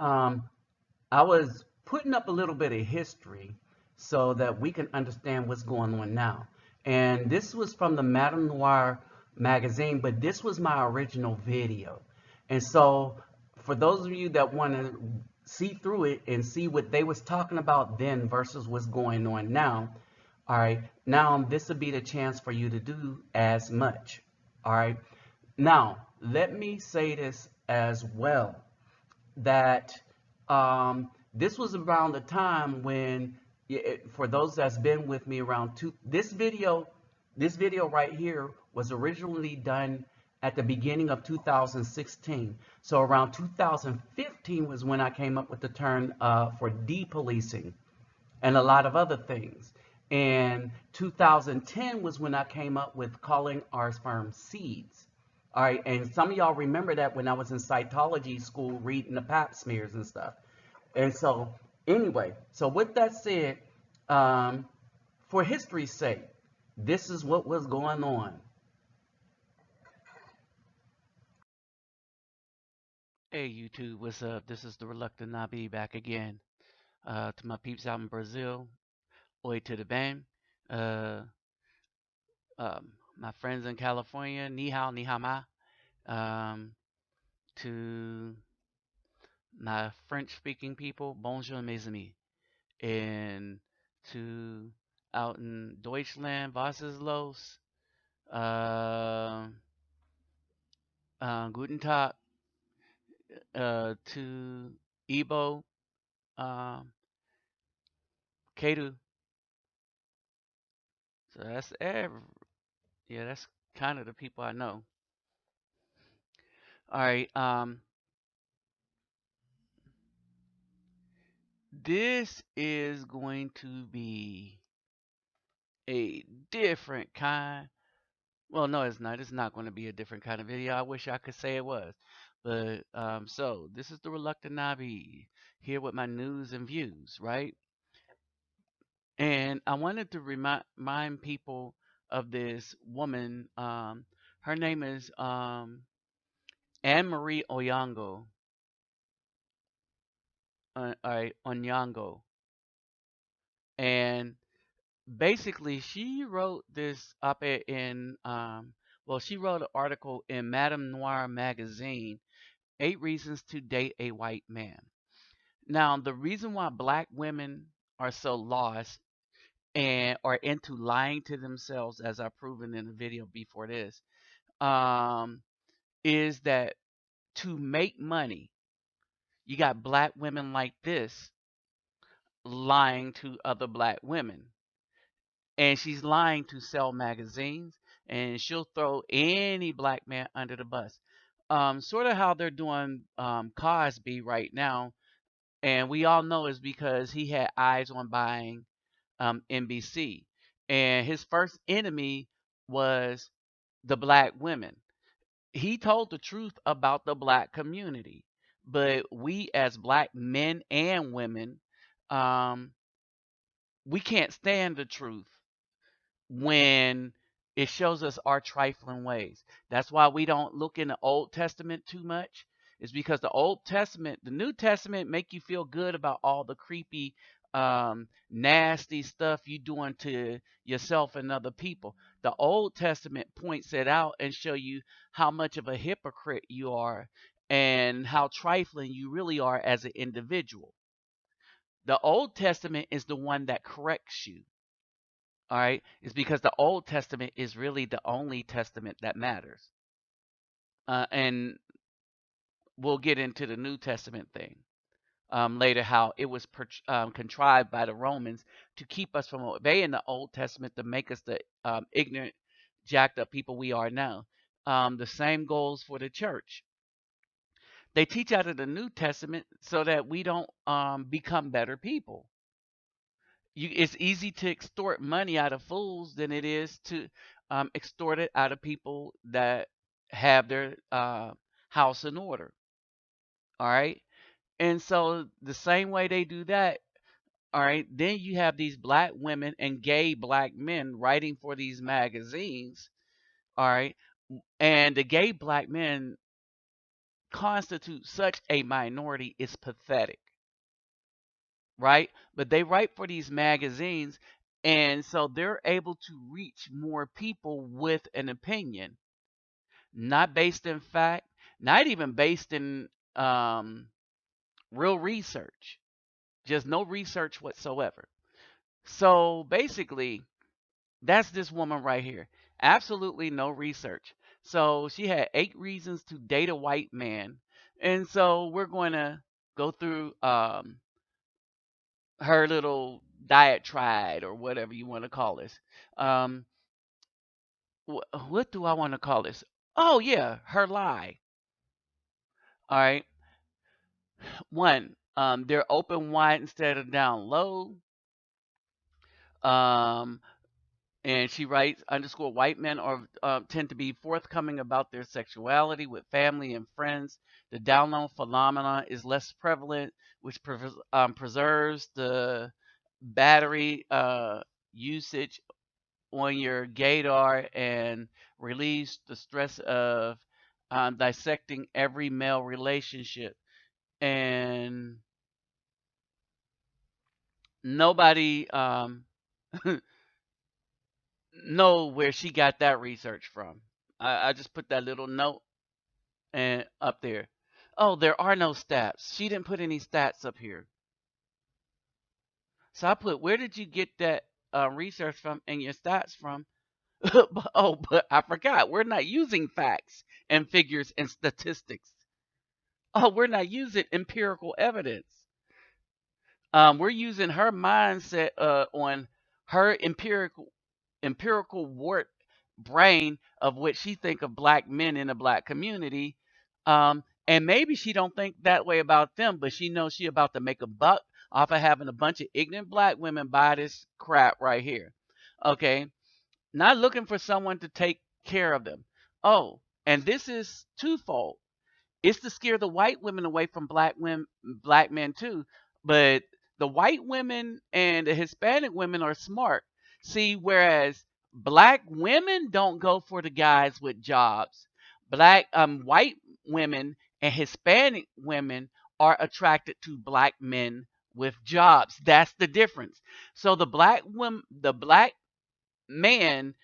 Um, I was putting up a little bit of history so that we can understand what's going on now. And this was from the Madame Noir magazine, but this was my original video. And so for those of you that want to see through it and see what they was talking about then versus what's going on now, all right, now this would be the chance for you to do as much. All right. Now, let me say this as well that this was around the time when, for those that's been with me around this video right here was originally done at the beginning of 2016. So around 2015 was when I came up with the term for depolicing and a lot of other things. And 2010 was when I came up with calling our sperm seeds. All right, and some of y'all remember that when I was in cytology school reading the pap smears and stuff. And so, anyway, so with that said, um, for history's sake, this is what was going on. Hey YouTube, what's up? This is the Reluctant Nabi back again. To my peeps out in Brazil, oi to the band. Uh, my friends in California, ni hao ma. Um, to my French-speaking people, bonjour mes amis. And to out in Deutschland, was ist los? Uh, guten Tag. To Igbo, um, Kedu. So that's yeah, that's kind of the people I know. All right. This is going to be a different kind. Well, no, it's not. It's not going to be a different kind of video. I wish I could say it was. But so this is the Reluctant Nabi here with my news and views, right? And I wanted to remind people of this woman. Her name is Anne Marie Onyango. All right, Onyango, and basically she wrote this op-ed in well, she wrote an article in Madame Noir magazine, 8 reasons to date a white man. Now, the reason why black women are so lost and are into lying to themselves, as I've proven in the video before this, um is that to make money, you got black women like this lying to other black women, and she's lying to sell magazines, and she'll throw any black man under the bus. Sort of how they're doing Cosby right now, and we all know is because he had eyes on buying NBC, and his first enemy was the black women. He told the truth about the black community, but we as black men and women, um, we can't stand the truth when it shows us our trifling ways. That's why we don't look in the Old Testament too much. It's because the Old Testament, the New Testament make you feel good about all the creepy, nasty stuff you doing to yourself and other people. The Old Testament points it out and show you how much of a hypocrite you are and how trifling you really are as an individual. The Old Testament is the one that corrects you. All right, is because the Old Testament is really the only testament that matters. And we'll get into the New Testament thing later, how it was contrived by the Romans to keep us from obeying the Old Testament to make us the ignorant, jacked up people we are now. The same goes for the church. They teach out of the New Testament so that we don't become better people. It's easy to extort money out of fools than it is to extort it out of people that have their house in order. All right. And so the same way they do that, all right, then you have these black women and gay black men writing for these magazines. All right. And the gay black men constitute such a minority is pathetic, right? But they write for these magazines, and so they're able to reach more people with an opinion, not based in fact, not even based in um, real research, just no research whatsoever. So basically, that's this woman right here. Absolutely no research. So she had 8 reasons to date a white man. And so we're going to go through her little diatribe or whatever you want to call this. Um, what do I want to call this? Oh, yeah, her lie. All right. One, they're open wide instead of down low. Um, and she writes underscore white men are tend to be forthcoming about their sexuality with family and friends. The down low phenomenon is less prevalent, which preserves the battery usage on your gaydar and relieves the stress of dissecting every male relationship. And nobody know where she got that research from. I just put that little note and up there. Oh, there are no stats. She didn't put any stats up here. So I put, where did you get that research from and your stats from? But I forgot. We're not using facts and figures and statistics. Oh, we're not using empirical evidence. We're using her mindset on her empirical warped brain of what she think of black men in the black community. And maybe she don't think that way about them, but she knows she about to make a buck off of having a bunch of ignorant black women buy this crap right here. Okay. Not looking for someone to take care of them. Oh, and this is twofold. It's to scare the white women away from black men too. But the white women and the Hispanic women are smart. See, whereas black women don't go for the guys with jobs, black white women and Hispanic women are attracted to black men with jobs. That's the difference. So the black man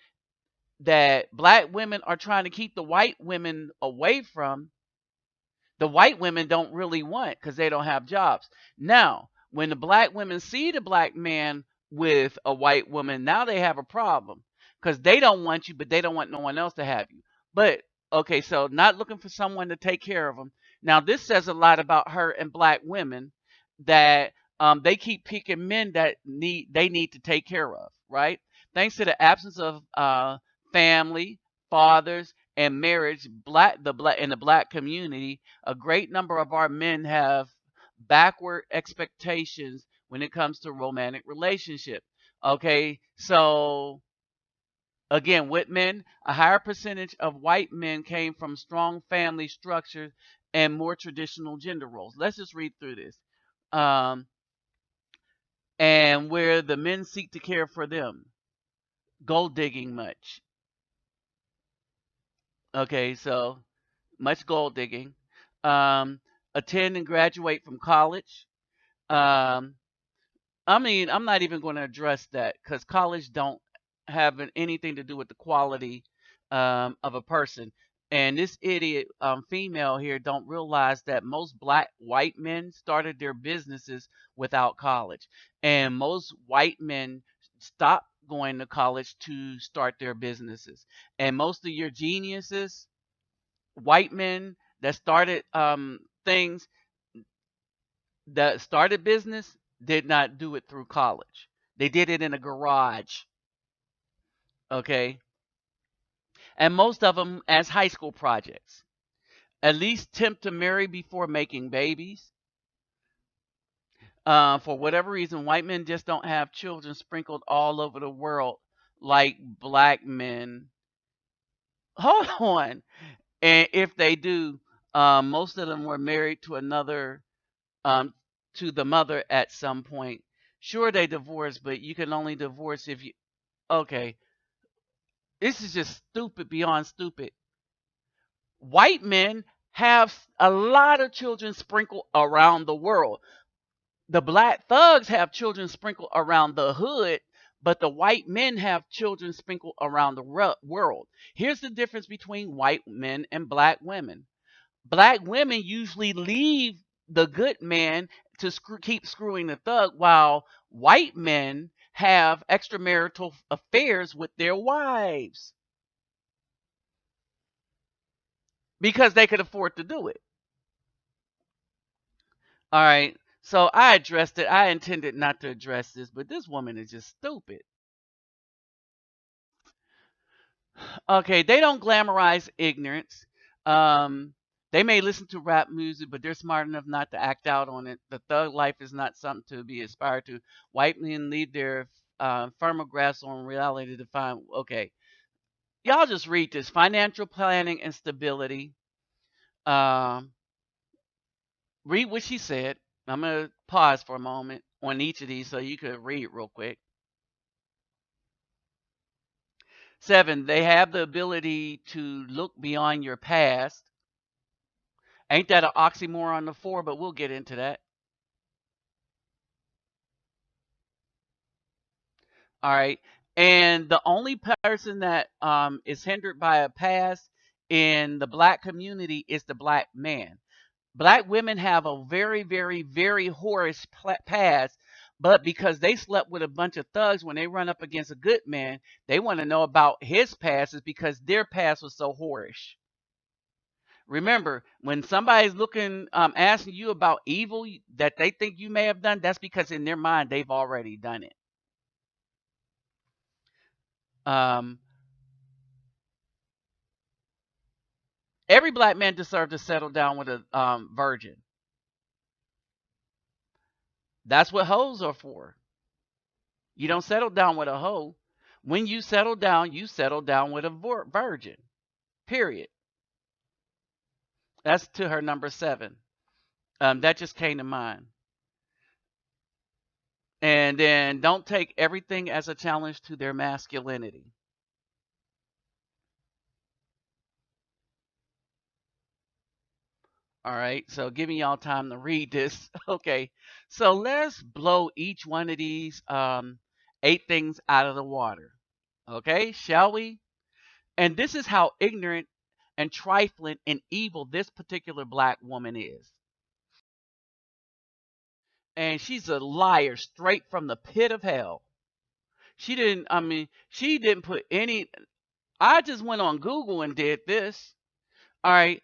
that black women are trying to keep the white women away from, the white women don't really want because they don't have jobs. Now, when the black women see the black man with a white woman, now they have a problem because they don't want you, but they don't want no one else to have you. But okay, so not looking for someone to take care of them. Now, this says a lot about her and black women that they keep picking men that they need to take care of, right? Thanks to the absence of family, fathers, and marriage, in the black community, a great number of our men have backward expectations when it comes to romantic relationship. Okay, so again, with men, a higher percentage of white men came from strong family structures and more traditional gender roles. Let's just read through this. Um, and where the men seek to care for them, gold digging much. Okay, so much gold digging. Um, Attend and graduate from college. Um, I mean, I'm not even going to address that because college don't have anything to do with the quality of a person. And this idiot female here don't realize that most black white men started their businesses without college, and most white men stop going to college to start their businesses. And most of your geniuses, white men that started things that started business, did not do it through college. They did it in a garage, okay? And most of them as high school projects. At least attempt to marry before making babies. For whatever reason, white men just don't have children sprinkled all over the world like black men. Hold on. And if they do, most of them were married to another, um, to the mother at some point. Sure, they divorced, but you can only divorce if you. Okay, this is just stupid beyond stupid. White men have a lot of children sprinkled around the world. The black thugs have children sprinkled around the hood, but the white men have children sprinkled around the world. Here's the difference between white men and black women. Black women usually leave the good man to keep screwing the thug, while white men have extramarital affairs with their wives because they could afford to do it. All right. So I addressed it. I intended not to address this, but this woman is just stupid. Okay, they don't glamorize ignorance. Um, they may listen to rap music, but they're smart enough not to act out on it. The thug life is not something to be aspired to. White men leave their firmer grasp on reality to find. Okay, y'all just read this: financial planning and stability. Um, Read what she said. I'm gonna pause for a moment on each of these so you could read real quick. 7, they have the ability to look beyond your past. Ain't that an oxymoron the 4, but we'll get into that. All right. And the only person that is hindered by a past in the black community is the black man. Black women have a very, very, very whorish past, but because they slept with a bunch of thugs, when they run up against a good man, they want to know about his past, is because their past was so whorish. Remember, when somebody's looking, asking you about evil that they think you may have done, that's because in their mind they've already done it. Um, every black man deserves to settle down with a virgin. That's what hoes are for. You don't settle down with a hoe. When you settle down with a virgin. Period. That's to her number 7. That just came to mind. And then don't take everything as a challenge to their masculinity. All right, so giving y'all time to read this. Okay, so let's blow each one of these 8 things out of the water. Okay, shall we? And this is how ignorant and trifling and evil this particular black woman is. And she's a liar straight from the pit of hell. She didn't put any. I just went on Google and did this. All right,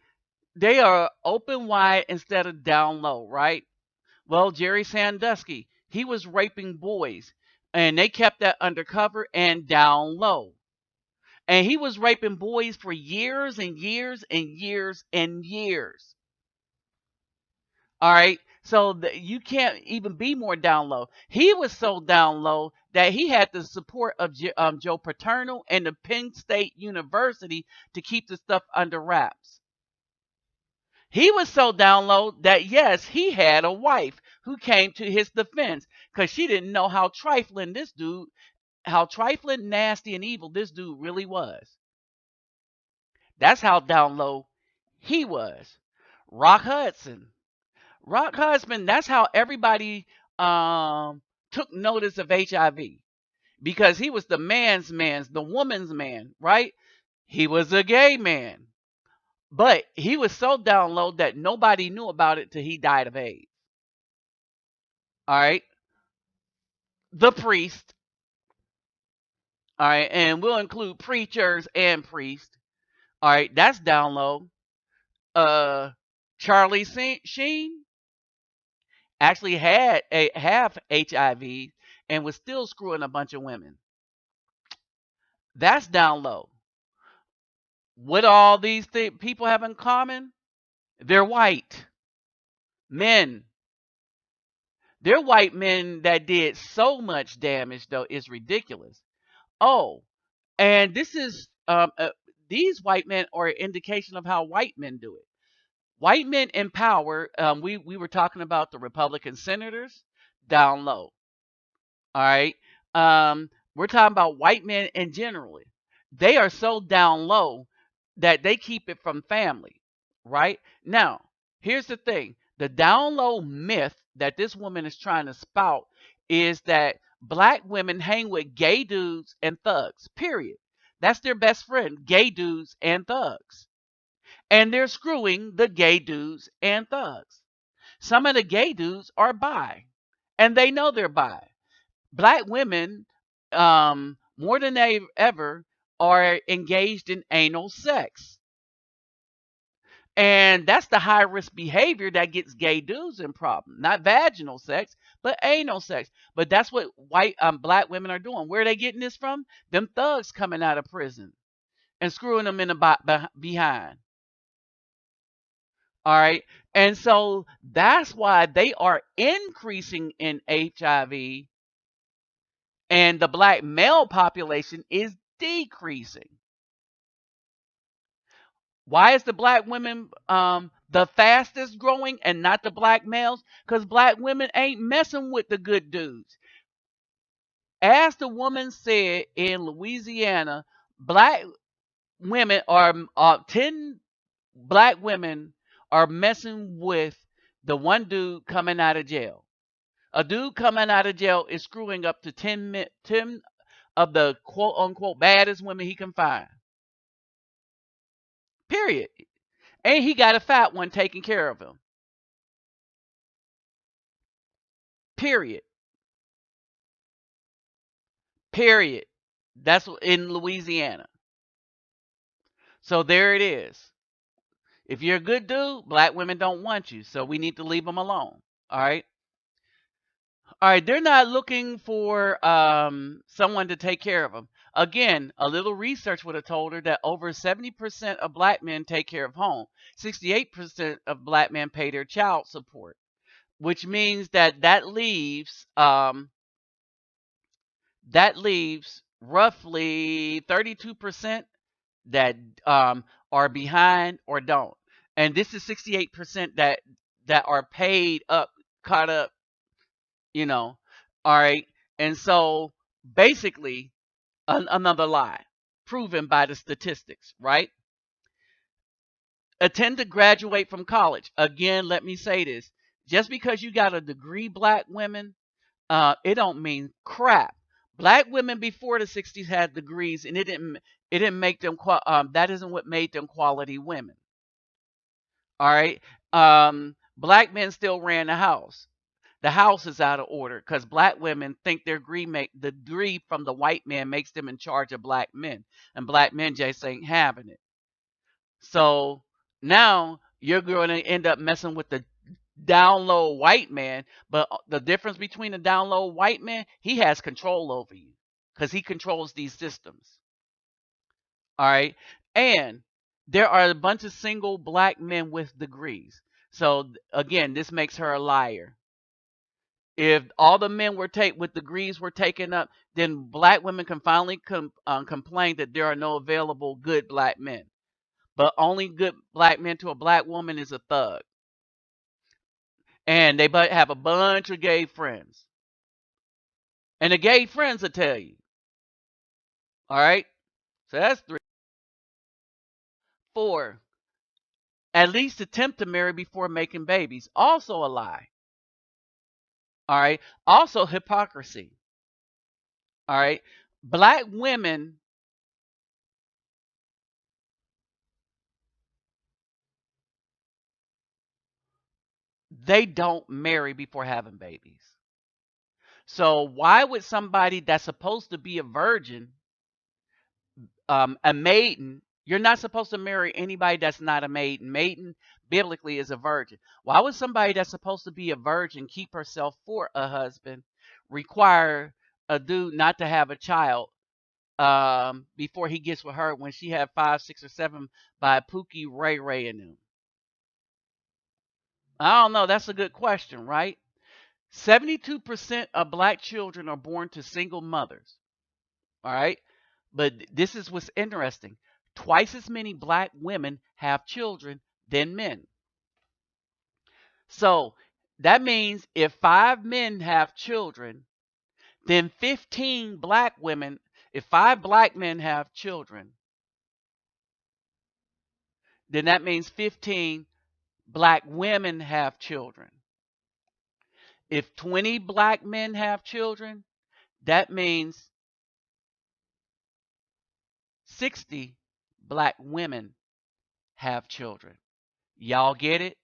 they are open wide instead of down low, right? Well, Jerry Sandusky, he was raping boys, and they kept that undercover and down low. And he was raping boys for years and years and years and years. All right. So you can't even be more down low. He was so down low that he had the support of Joe Paterno and the Penn State University to keep the stuff under wraps. He was so down low that, yes, he had a wife who came to his defense because she didn't know how trifling, nasty, and evil this dude really was. That's how down low he was. Rock Hudson. Rock Hudson, that's how everybody took notice of HIV because he was the the woman's man, right? He was a gay man. But he was so down low that nobody knew about it till he died of AIDS. All right. The priest. All right. And we'll include preachers and priests. All right. That's down low. Uh, Charlie Sheen actually had half HIV and was still screwing a bunch of women. That's down low. What all these people have in common? They're white men. They're white men that did so much damage, though, it's ridiculous. Oh, and this is these white men are an indication of how white men do it. White men in power. We were talking about the Republican senators down low. All right. We're talking about white men in general. They are so down low that they keep it from family. right? Now, here's the thing. The down low myth that this woman is trying to spout is that black women hang with gay dudes and thugs, period. That's their best friend, gay dudes and thugs. And they're screwing the gay dudes and thugs. Some of the gay dudes are bi, and they know they're bi. Black women, more than they ever, are engaged in anal sex. And that's the high risk behavior that gets gay dudes in problem. Not vaginal sex, but anal sex. But that's what white black women are doing. Where are they getting this from? Them thugs coming out of prison and screwing them in the behind. All right. And so that's why they are increasing in HIV and the black male population is decreasing. Why is the black women the fastest growing and not the black males? Because black women ain't messing with the good dudes. As the woman said in Louisiana, black women are 10 black women are messing with the one dude coming out of jail. A dude coming out of jail is screwing up to 10 of the quote unquote baddest women he can find. Period. And he got a fat one taking care of him. Period. Period. That's in Louisiana. So there it is. If you're a good dude, black women don't want you. So we need to leave them alone. All right. All right. They're not looking for someone to take care of them. Again, a little research would have told her that over 70% of black men take care of home. 68% of black men pay their child support, which means that leaves roughly 32% that are behind or don't. And this is 68% that are paid up, caught up, you know. All right. And so basically another lie proven by the statistics, right? Attend to graduate from college. Again, let me say this. Just because you got a degree, black women, it don't mean crap. Black women before the 60s had degrees, and it didn't make them that isn't what made them quality women. All right. Black men still ran the house. The house is out of order because black women think the degree from the white man makes them in charge of black men, and black men just ain't having it. So now you're going to end up messing with the down low white man, but the difference between the down low white man, he has control over you because he controls these systems. All right. And there are a bunch of single black men with degrees. So again, this makes her a liar. If all the men with degrees were taken up, then black women can finally complain that there are no available good black men. But only good black men to a black woman is a thug. And they have a bunch of gay friends. And the gay friends will tell you. All right. So that's 3. 4. At least attempt to marry before making babies. Also a lie. All right. Also hypocrisy. All right. Black women, they don't marry before having babies. So why would somebody that's supposed to be a virgin, a maiden, you're not supposed to marry anybody that's not a maiden. Maiden biblically is a virgin. Why would somebody that's supposed to be a virgin keep herself for a husband, require a dude not to have a child before he gets with her when she had 5, 6, or 7 by Pookie, Ray Ray and them? I don't know. That's a good question, right? 72% of black children are born to single mothers. All right. But this is what's interesting. Twice as many black women have children than men. So that means if 5 men have children, then 15 black women, if 5 black men have children, then that means 15 black women have children. If 20 black men have children, that means 60 black women have children. Y'all get it?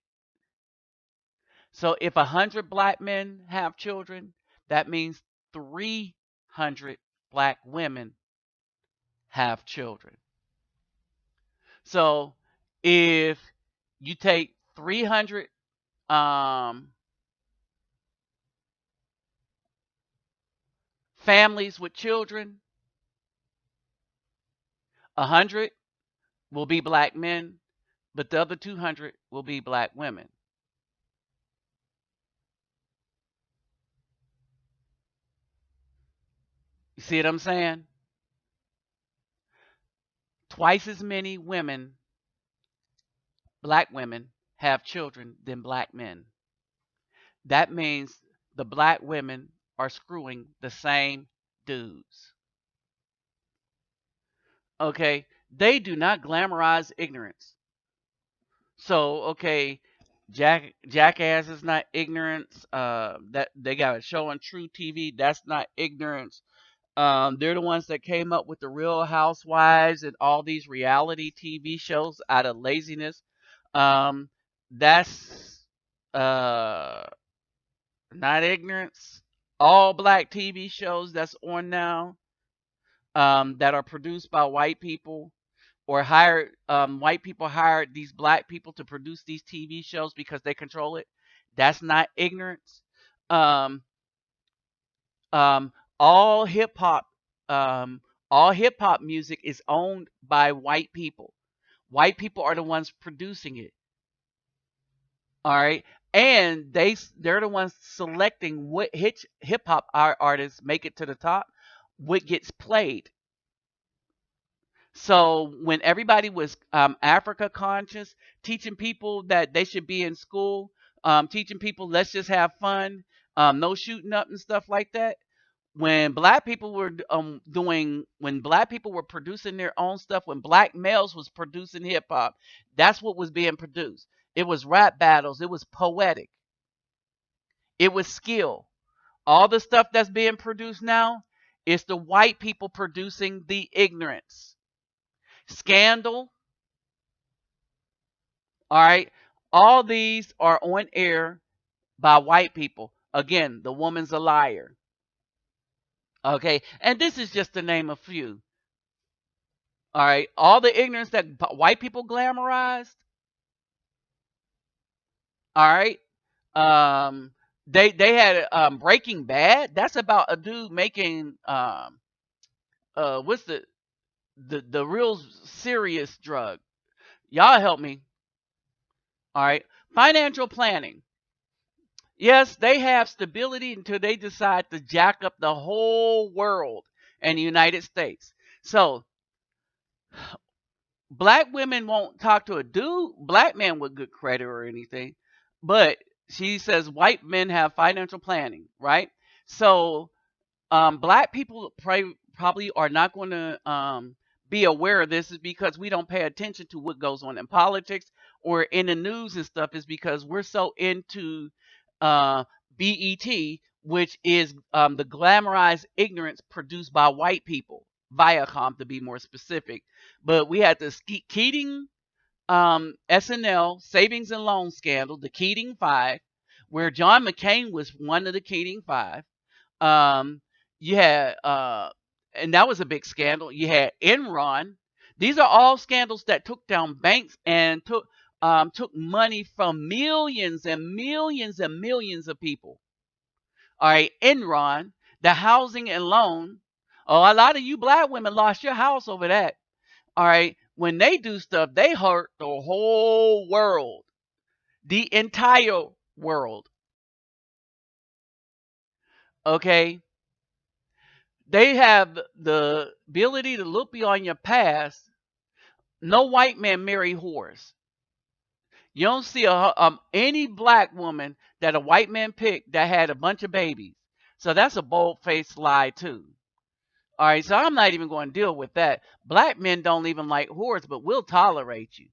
So if 100 black men have children, that means 300 black women have children. So if you take 300 families with children, 100 will be black men, but the other 200 will be black women. You see what I'm saying? Twice as many women, black women, have children than black men. That means the black women are screwing the same dudes. Okay? They do not glamorize ignorance. So, okay, Jackass is not ignorance. That they got a show on True TV. That's not ignorance. They're the ones that came up with the Real Housewives and all these reality TV shows out of laziness. Um, that's uh not ignorance. All black TV shows that's on now, that are produced by white people or hired, white people hired these black people to produce these TV shows because they control it. That's not ignorance. Um, all hip hop, um, all hip hop music is owned by white people. White people are the ones producing it. All right, and they're the ones selecting what hip hop artists make it to the top, what gets played. So when everybody was Africa conscious, teaching people that they should be in school, teaching people let's just have fun, no shooting up and stuff like that. When black people were producing their own stuff, when black males was producing hip hop, that's what was being produced. It was rap battles. It was poetic. It was skill. All the stuff that's being produced now is the white people producing the ignorance. Scandal. All right. All these are on air by white people. Again, the woman's a liar. Okay. And this is just to name a few. All right. All the ignorance that white people glamorized. All right. Um, they had Breaking Bad. That's about a dude making what's the real serious drug. Y'all help me. All right. Financial planning. Yes, they have stability until they decide to jack up the whole world and the United States. So, black women won't talk to a dude, black man with good credit or anything. But she says white men have financial planning, right? So, black people probably are not going to be aware of this is because we don't pay attention to what goes on in politics or in the news and stuff is because we're so into uh, BET, which is the glamorized ignorance produced by white people, Viacom to be more specific. But we had the Keating SNL savings and loan scandal, the Keating Five, where John McCain was one of the Keating Five. Um, you had, and that was a big scandal. You had Enron. These are all scandals that took down banks and took money from millions and millions and millions of people. All right, Enron, the housing and loan. Oh, a lot of you black women lost your house over that. All right, when they do stuff, they hurt the whole world, the entire world. Okay, they have the ability to look beyond your past. No white man marry whores. You don't see any black woman that a white man picked that had a bunch of babies. So that's a bold faced lie too. All right, so I'm not even going to deal with that. Black men don't even like whores, but we'll tolerate you.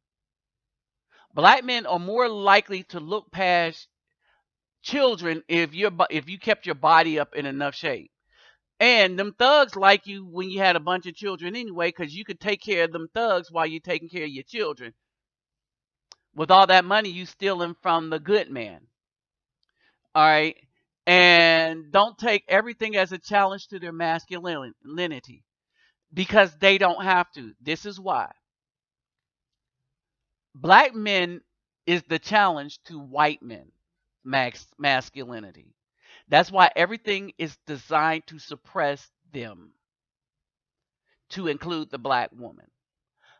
Black men are more likely to look past children if you kept your body up in enough shape. And them thugs like you when you had a bunch of children anyway, because you could take care of them thugs while you're taking care of your children. With all that money you stealing from the good man. All right. And don't take everything as a challenge to their masculinity because they don't have to. This is why. Black men is the challenge to white men masculinity. That's why everything is designed to suppress them, to include the black woman.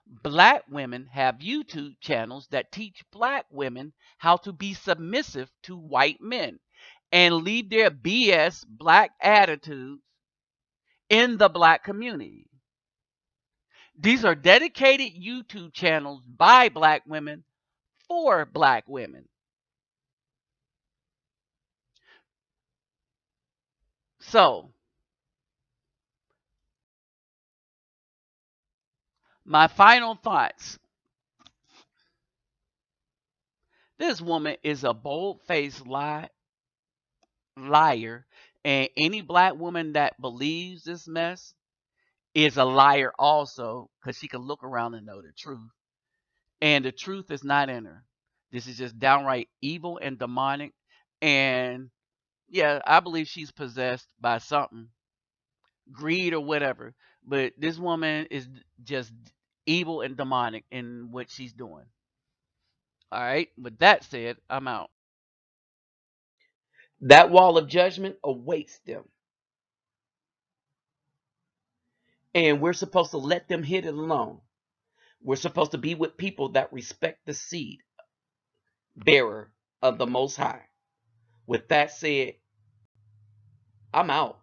Black women have YouTube channels that teach black women how to be submissive to white men and leave their BS black attitudes in the black community. These are dedicated YouTube channels by black women for black women. So, my final thoughts. This woman is a bold-faced liar, and any black woman that believes this mess is a liar also, because she can look around and know the truth. And the truth is not in her. This is just downright evil and demonic. And yeah, I believe she's possessed by something, greed or whatever. But this woman is just evil and demonic in what she's doing. All right. With that said, I'm out. That wall of judgment awaits them. And we're supposed to let them hit it alone. We're supposed to be with people that respect the seed bearer of the Most High. With that said, I'm out.